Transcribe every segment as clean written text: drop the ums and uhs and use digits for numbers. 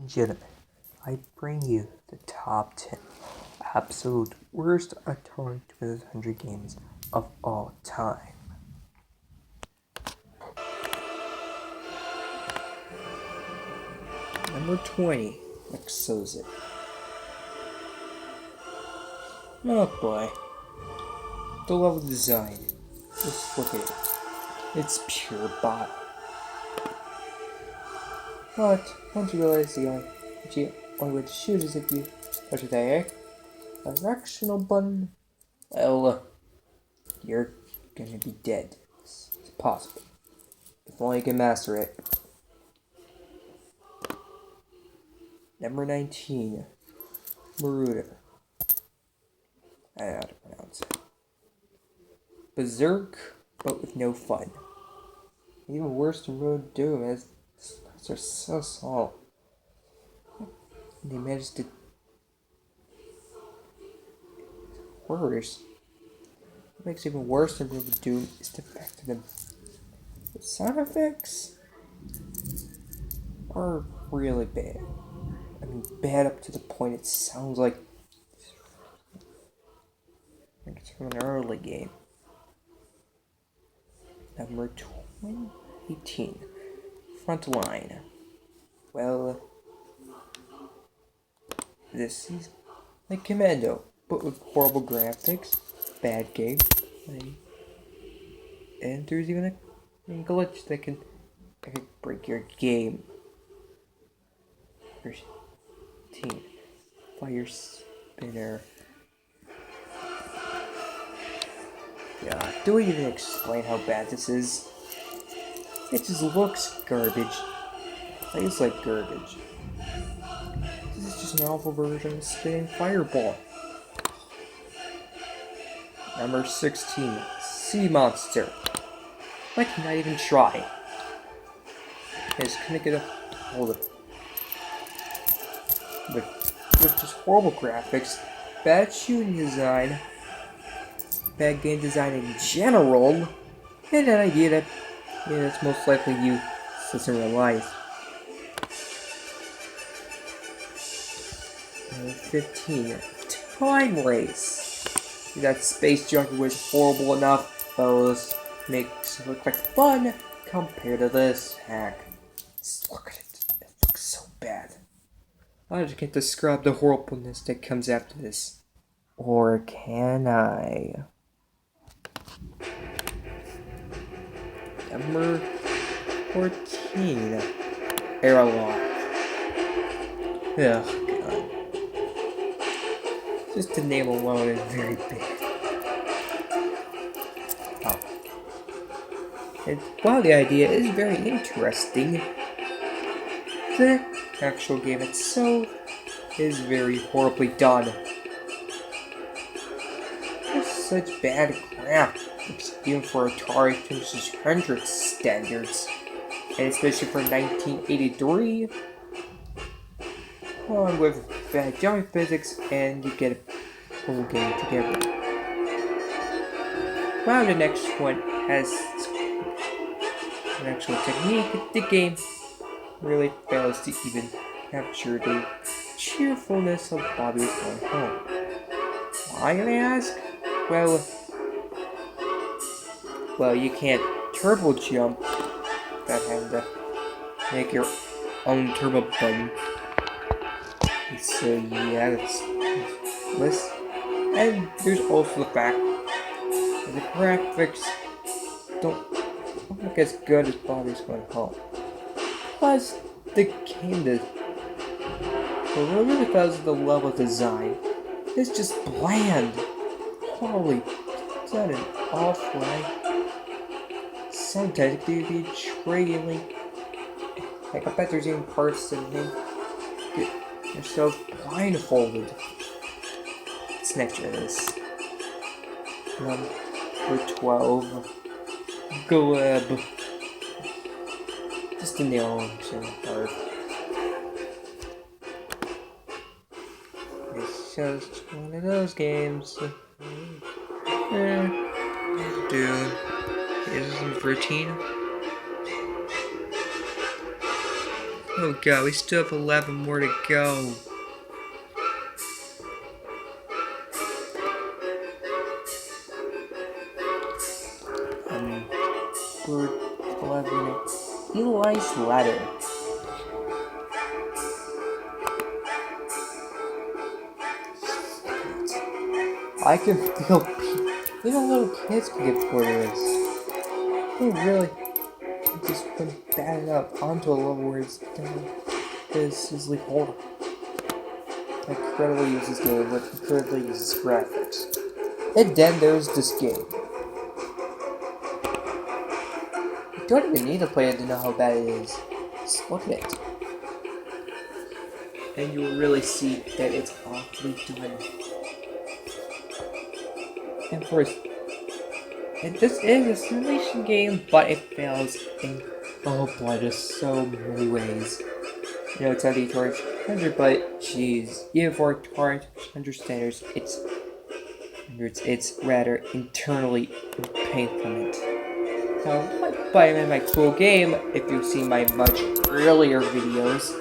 Gentlemen, I bring you the top 10 absolute worst Atari 2600 games of all time. Number 20, Exosit. Oh boy. The level design. Just look at it. It's pure bot. But once you realize the only way to shoot is if you touch the directional button, well, you're gonna be dead. It's possible. If only you can master it. Number 19, Marauder. I don't know how to pronounce it. Berserk, but with no fun. Even worse than Road Doom, as they're so small. They managed to. Worse. What makes it even worse than Road Doom is the fact that the sound effects are really bad. I mean, bad up to the point it sounds like it's from an early game. Number 18, Frontline. Well, this is like Commando, but with horrible graphics, bad gameplay, and there's even a glitch that can break your game. 13, Fire Spinner. Yeah, do we even explain how bad this is? It just looks garbage. Plays like garbage. This is just an awful version of Spinning Fireball. Number 16, Sea Monster. Like, not even try. I just couldn't get a hold of it. With just horrible graphics, bad shooting design, bad game design in general, and an idea that it's most likely useless in real life. Number 15, Time Race. That Space Junkie was horrible enough, but this makes it look like fun compared to this. Heck, just look at it. It looks so bad. I just can't describe the horribleness that comes after this. Or can I? Number 14, Airlock. Ugh, God. Just the name alone is very bad. Oh. And while the idea is very interesting, the actual game itself is very horribly done. There's such bad graphics, even for Atari 2600 standards, and especially for 1983. Along with bad jump physics, and you get a whole game together. While the next one has an actual technique, the game really fails to even capture the cheerfulness of Bobby's Going Home. Why, you may ask? Well, you can't turbo jump without having to make your own turbo button. So yeah, that's list. And there's also the fact that the graphics don't look as good as Bobby's Going Home. Plus, the game does, because of the level design, is just bland. Holy, it's not an awful way. Sometimes it could be trailing. Like, I bet there's even parts that make yourself blindfolded. It's next to this. Number 12, Gleb. Just a nail part. It's just one of those games. Dude, here's some routine. Oh god, we still have 11 more to go. We're 11. Eli's ladder. I can feel even little kids can get bored of this. They really just been batted up onto a level where it's this is like horror. I incredibly use this game, but incredibly uses graphics. And then there's this game. You don't even need to play it to know how bad it is. Just look at it. And you'll really see that it's awfully done. And first, and this is a simulation game, but it fails in just so many ways. You know, it's on the Atari 100, but geez, even for Atari 100 standards, it's rather internally impediment. Now, by I mean my cool game, if you've seen my much earlier videos,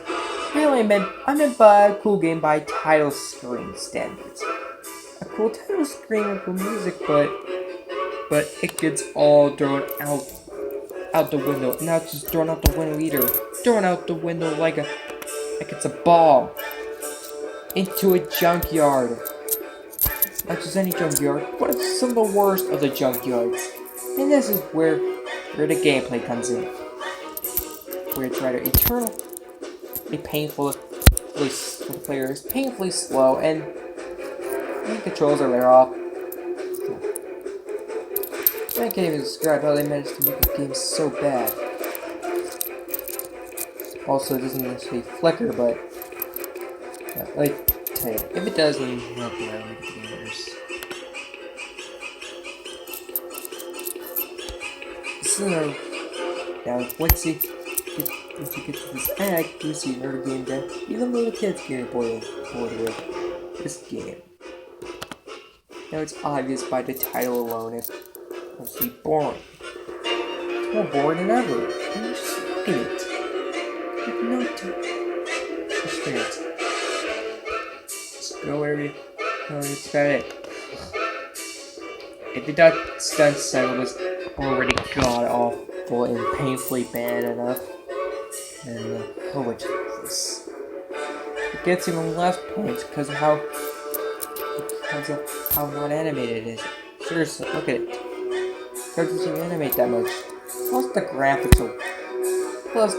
really I meant by a cool game by title screen standards. A cool title screen with cool music, but it gets all thrown out the window. Not just thrown out the window either. Thrown out the window like it's a ball into a junkyard. Not just any junkyard, but it's some of the worst of the junkyards. And this is where the gameplay comes in. Where it's rather eternally painful for the player is painfully slow, and the controls are laid off. I can't even describe how they managed to make the game so bad. Also, it doesn't necessarily flicker, but like, tell you, if it does, then not bad, make it worse. So now, once you get to this act, you see another game that even little kids can get bored with this game. Now it's obvious by the title alone, it's mostly boring. It's more boring than ever. And you just look at it. You have no experience. Just go wherever you go, that's about it. If the stunt cycle was already god awful and painfully bad enough, and oh, which is this? It gets even less points because of how non-animated it is. Seriously, look at it. It doesn't animate that much. Plus the graphics are... Plus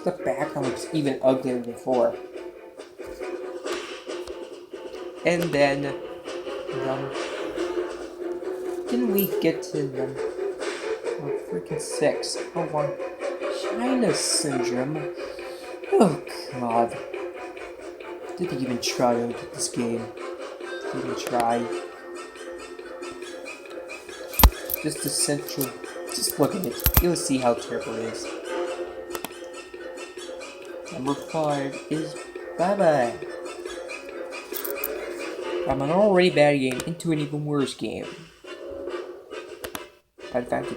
the background looks even uglier than before. And then... Didn't we get to number... freaking 6? Oh, one. China Syndrome. Oh, God. Did they even try to get this game? Didn't try. Just essential. Just look at it. You'll see how terrible it is. Number 5 is Bye Bye. From an already bad game into an even worse game. In fact,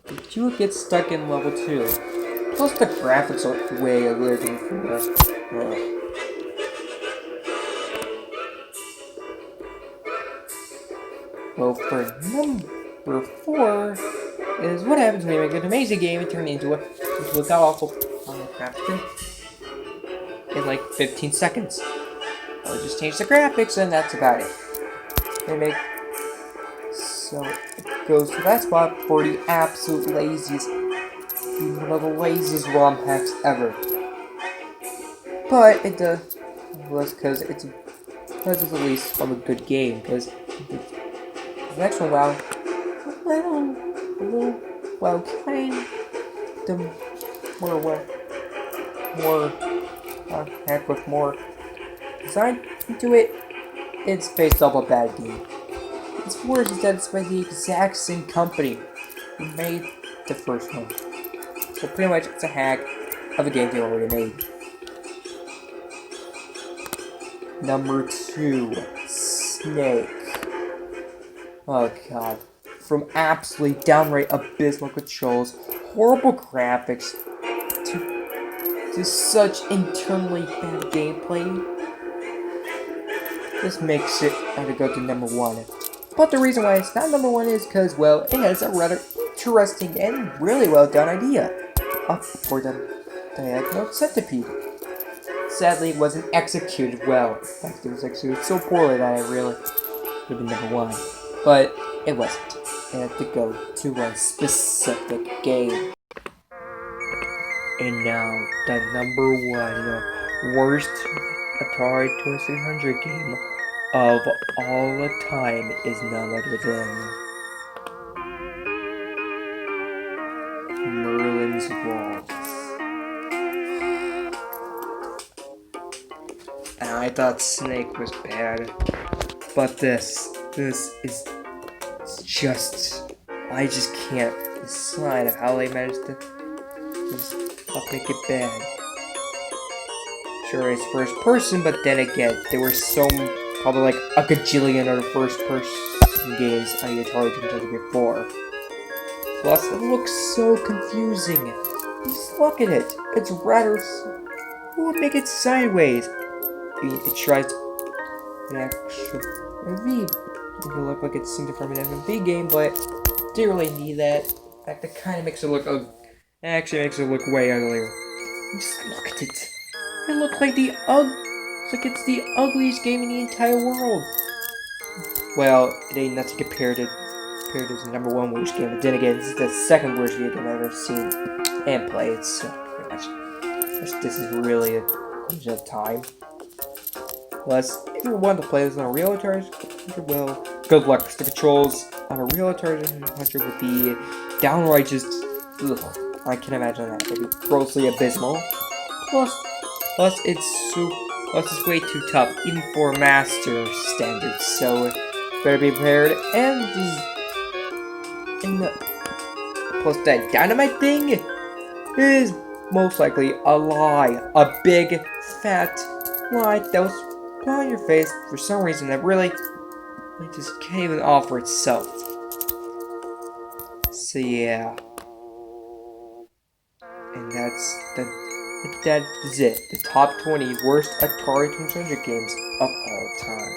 the queue gets stuck in level 2. Plus the graphics are way uglier than before. Well, for number 4 is what happens when you make an amazing game and turn it into a god-awful Minecraft in like 15 seconds. I'll just change the graphics and that's about it. So it goes to that spot for the absolute laziest, one of the laziest ROM hacks ever. But it does, because it's at least from a good game, because the next one, kind of more heck with more design into it. It's based off a bad game. It's worse is that it's by the exact same company who made the first one. So pretty much it's a hack of a game they already made. Number 2, Snake. Oh god. From absolutely downright abysmal controls, horrible graphics, to Just such internally bad gameplay. This makes it have to go to number 1. But the reason why it's not number 1 is because, well, it has a rather interesting and really well done idea for the diagonal centipede. Sadly, it wasn't executed well. In fact, it was executed so poorly that it really would have been number 1. But it wasn't. It had to go to a specific game. And now, the number 1 worst Atari 2600 game of all the time is none other than Merlin's Waltz. And I thought Snake was bad, but this is just, I just can't decide how they managed to just make it bad. Sure, it's first person, but then again, there were probably like a gajillion other first person games on the Atari 2600 before. Plus, it looks so confusing. Just look at it. It's rather. Who would make it sideways? It tries an actual MV. It will look like it's something from an MMV game, but didn't really need that. In fact, it kind of makes it look. Actually, makes it look way uglier. Just look at it. It looks like it's the ugliest game in the entire world. Well, it ain't nothing compared to the number 1 worst game, but then again, this is the second worst game I've ever seen and played, so pretty much. This is really a waste of time. Plus, if you want to play this on a real Atari 2600, well, good luck, because the controls on a real Atari 2600 would be downright just. Ugh, I can imagine that. It'd be grossly abysmal. Plus it's way too tough, even for master standards. So better be prepared. And plus that dynamite thing is most likely a lie, a big fat lie that was put on your face for some reason that really just can't even offer itself. So yeah. And that is it. The top 20 worst Atari 2600 games of all time.